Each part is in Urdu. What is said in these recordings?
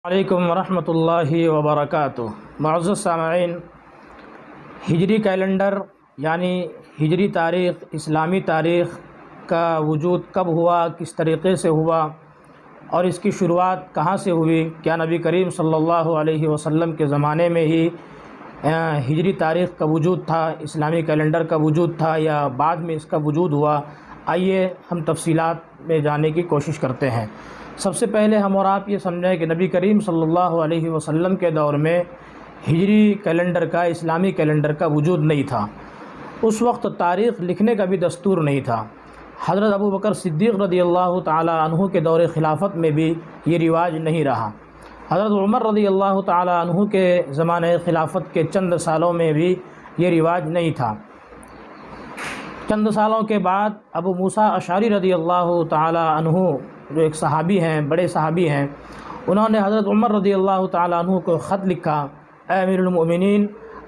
علیکم ورحمۃ اللہ وبرکاتہ۔ معزز سامعین، ہجری کیلنڈر یعنی ہجری تاریخ، اسلامی تاریخ کا وجود کب ہوا، کس طریقے سے ہوا اور اس کی شروعات کہاں سے ہوئی؟ کیا نبی کریم صلی اللہ علیہ وسلم کے زمانے میں ہی ہجری تاریخ کا وجود تھا، اسلامی کیلنڈر کا وجود تھا، یا بعد میں اس کا وجود ہوا؟ آئیے ہم تفصیلات میں جاننے کی کوشش کرتے ہیں۔ سب سے پہلے ہم اور آپ یہ سمجھیں کہ نبی کریم صلی اللہ علیہ وسلم کے دور میں ہجری کیلنڈر کا، اسلامی کیلنڈر کا وجود نہیں تھا۔ اس وقت تاریخ لکھنے کا بھی دستور نہیں تھا۔ حضرت ابو بکر صدیق رضی اللہ تعالی عنہ کے دور خلافت میں بھی یہ رواج نہیں رہا۔ حضرت عمر رضی اللہ تعالی عنہ کے زمانہ خلافت کے چند سالوں میں بھی یہ رواج نہیں تھا۔ چند سالوں کے بعد ابو موسیٰ اشعری رضی اللہ تعالی عنہ، جو ایک صحابی ہیں، بڑے صحابی ہیں، انہوں نے حضرت عمر رضی اللہ تعالی عنہ کو خط لکھا، اے امیر المؤمنین،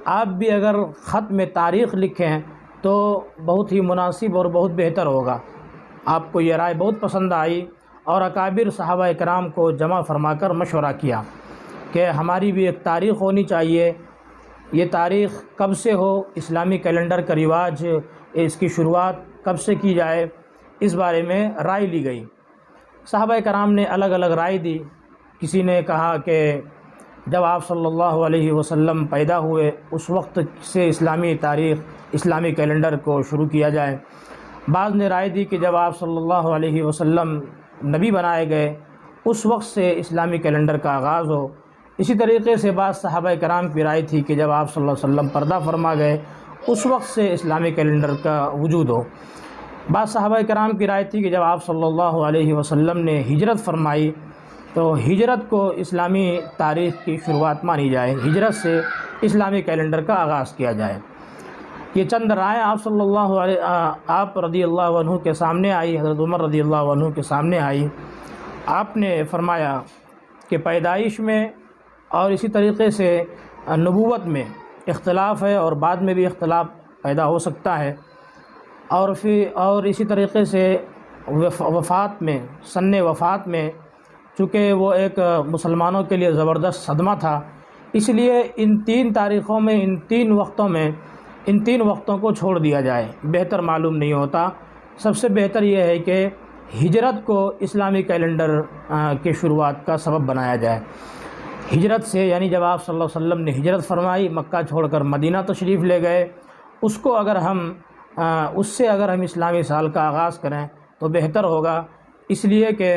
آپ بھی اگر خط میں تاریخ لکھیں تو بہت ہی مناسب اور بہت بہتر ہوگا۔ آپ کو یہ رائے بہت پسند آئی اور اکابر صحابہ کرام کو جمع فرما کر مشورہ کیا کہ ہماری بھی ایک تاریخ ہونی چاہیے۔ یہ تاریخ کب سے ہو، اسلامی کیلنڈر کا رواج، اس کی شروعات کب سے کی جائے، اس بارے میں رائے لی گئی۔ صحابہ کرام نے الگ الگ رائے دی۔ کسی نے کہا کہ جب آپ صلی اللہ علیہ وسلم پیدا ہوئے اس وقت سے اسلامی تاریخ، اسلامی کیلنڈر کو شروع کیا جائے۔ بعض نے رائے دی کہ جب آپ صلی اللہ علیہ وسلم نبی بنائے گئے اس وقت سے اسلامی کیلنڈر کا آغاز ہو۔ اسی طریقے سے بعض صحابہ کرام کی رائے تھی کہ جب آپ صلی اللہ علیہ وسلم پردہ فرما گئے اس وقت سے اسلامی کیلنڈر کا وجود ہو۔ بعض صحابہ کرام کی رائے تھی کہ جب آپ صلی اللہ علیہ وسلم نے ہجرت فرمائی تو ہجرت کو اسلامی تاریخ کی شروعات مانی جائے، ہجرت سے اسلامی کیلنڈر کا آغاز کیا جائے۔ یہ چند رائے آپ رضی اللہ عنہ کے سامنے آئی، حضرت عمر رضی اللہ عنہ کے سامنے آئی۔ آپ نے فرمایا کہ پیدائش میں اور اسی طریقے سے نبوت میں اختلاف ہے اور بعد میں بھی اختلاف پیدا ہو سکتا ہے، اور اسی طریقے سے وفات میں، سن وفات میں، چونکہ وہ ایک مسلمانوں کے لیے زبردست صدمہ تھا، اس لیے ان تین تاریخوں میں، ان تین وقتوں کو چھوڑ دیا جائے، بہتر معلوم نہیں ہوتا۔ سب سے بہتر یہ ہے کہ ہجرت کو اسلامی کیلنڈر کی شروعات کا سبب بنایا جائے۔ ہجرت سے یعنی جب آپ صلی اللہ علیہ وسلم نے ہجرت فرمائی، مکہ چھوڑ کر مدینہ تشریف لے گئے، اس سے اگر ہم اسلامی سال کا آغاز کریں تو بہتر ہوگا، اس لیے کہ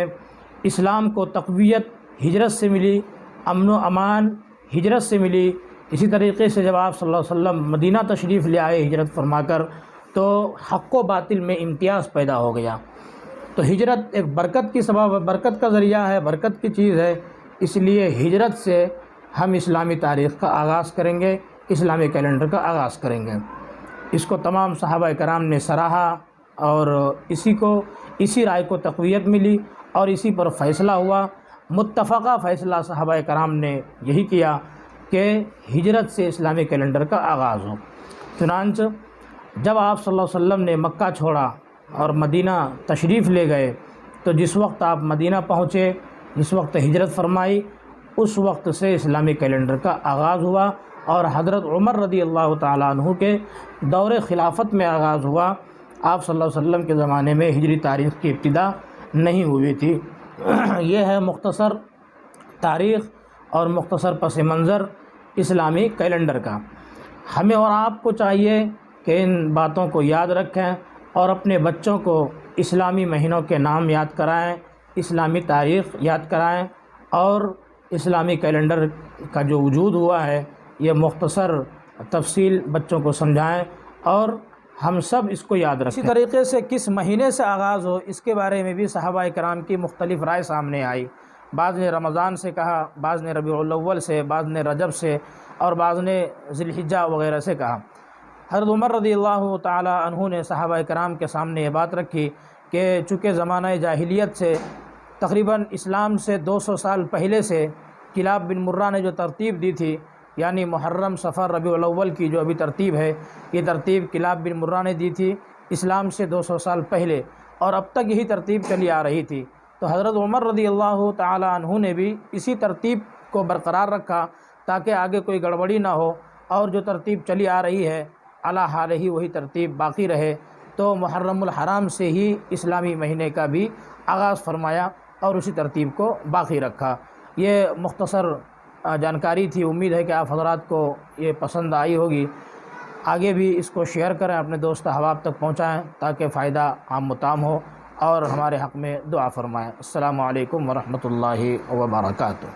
اسلام کو تقویت ہجرت سے ملی، امن و امان ہجرت سے ملی۔ اسی طریقے سے جب آپ صلی اللہ علیہ وسلم مدینہ تشریف لے آئے ہجرت فرما کر تو حق و باطل میں امتیاز پیدا ہو گیا۔ تو ہجرت ایک برکت کی سبب، برکت کا ذریعہ ہے، برکت کی چیز ہے، اس لیے ہجرت سے ہم اسلامی تاریخ کا آغاز کریں گے، اسلامی کیلنڈر کا آغاز کریں گے۔ اس کو تمام صحابہ کرام نے سراہا اور اسی رائے کو تقویت ملی اور اسی پر فیصلہ ہوا۔ متفقہ فیصلہ صحابہ کرام نے یہی کیا کہ ہجرت سے اسلامی کیلنڈر کا آغاز ہو۔ چنانچہ جب آپ صلی اللہ علیہ وسلم نے مکہ چھوڑا اور مدینہ تشریف لے گئے تو جس وقت آپ مدینہ پہنچے، جس وقت ہجرت فرمائی، اس وقت سے اسلامی کیلنڈر کا آغاز ہوا اور حضرت عمر رضی اللہ تعالیٰ عنہ کے دور خلافت میں آغاز ہوا۔ آپ صلی اللہ علیہ وسلم کے زمانے میں ہجری تاریخ کی ابتدا نہیں ہوئی تھی۔ یہ ہے مختصر تاریخ اور مختصر پس منظر اسلامی کیلنڈر کا۔ ہمیں اور آپ کو چاہیے کہ ان باتوں کو یاد رکھیں اور اپنے بچوں کو اسلامی مہینوں کے نام یاد کرائیں، اسلامی تاریخ یاد کرائیں اور اسلامی کیلنڈر کا جو وجود ہوا ہے یہ مختصر تفصیل بچوں کو سمجھائیں اور ہم سب اس کو یاد رکھیں۔ اسی طریقے سے کس مہینے سے آغاز ہو اس کے بارے میں بھی صحابہ کرام کی مختلف رائے سامنے آئی۔ بعض نے رمضان سے کہا، بعض نے ربیع الاول سے، بعض نے رجب سے اور بعض نے ذی الحجہ وغیرہ سے کہا۔ حضرت عمر رضی اللہ تعالی عنہ نے صحابہ کرام کے سامنے یہ بات رکھی کہ چونکہ زمانہ جاہلیت سے تقریباً اسلام سے 200 سال پہلے سے کلاب بن مرہ نے جو ترتیب دی تھی، یعنی محرم، صفر، ربیع الاول کی جو ابھی ترتیب ہے، یہ ترتیب کلاب بن مرہ نے دی تھی اسلام سے 200 سال پہلے، اور اب تک یہی ترتیب چلی آ رہی تھی۔ تو حضرت عمر رضی اللہ تعالی عنہ نے بھی اسی ترتیب کو برقرار رکھا تاکہ آگے کوئی گڑبڑی نہ ہو، اور جو ترتیب چلی آ رہی ہے علی حال ہی وہی ترتیب باقی رہے۔ تو محرم الحرام سے ہی اسلامی مہینے کا بھی آغاز فرمایا اور اسی ترتیب کو باقی رکھا۔ یہ مختصر جانکاری تھی، امید ہے کہ آپ حضرات کو یہ پسند آئی ہوگی۔ آگے بھی اس کو شیئر کریں، اپنے دوست احباب تک پہنچائیں تاکہ فائدہ عام و تام ہو، اور ہمارے حق میں دعا فرمائیں۔ السلام علیکم ورحمۃ اللہ وبرکاتہ۔